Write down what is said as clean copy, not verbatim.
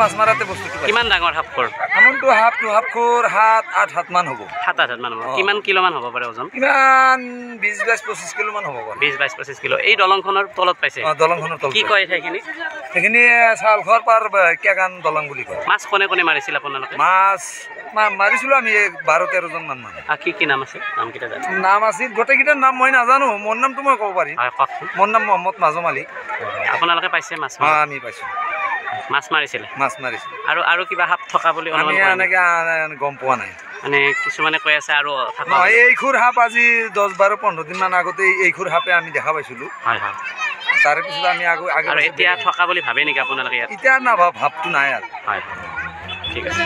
মাছ মাৰাতে বস্তু কিমান ডাঙৰ হাফখোৰ? আমনটো হাফখোৰ 7-8 হাত মান হ'ব। 7-8 মান হ'ব। কিমান কিলো মান হ'ব পাৰে ওজন? কিমান 20-25 কিলো মান হ'ব পাৰে। 20-25 কিলো। এই দলংখনৰ তলত পাইছে? দলংখনৰ তলত। কি কয় ঠাইখিনি? সেইখিনি চালঘৰ পাৰ কেগান দলং বুলি কয়। মাছ কোনে কোনে মাৰিছিল আপোনালোকে? মাছ মাৰিছিলোঁ আমি 12-13 জন মান মানুহ। কি কি নাম আছে? নামকেইটা জানো? নাম আছিল গোটেইকেইটাৰ নাম মই নাজানো। মোৰ নামটো মই ক'ব পাৰিম। হয় কওকচোন। মোৰ নাম মহম্মদ মাজম আলী। আপোনালোকে পাইছে মাছ? আমি পাইছোঁ। মাছ মাৰিছিলে? মাছ মাৰিছিলোঁ। আৰু কিবা সাপ থকা বুলি আমি এনেকৈ গম পোৱা নাই। মানে কিছুমানে কৈ আছে আৰু এইখুৰ সাপ আজি 10-12-15 দিন মান আগতে এইখুৰ সাপে আমি দেখা পাইছিলোঁ। হয় হয়। তাৰে পিছত আমি আৰু এতিয়া থকা বুলি ভাবে নেকি আপোনালোকে ইয়াত? এতিয়া না ভাৱটো নাই আৰু। হয় ঠিক আছে।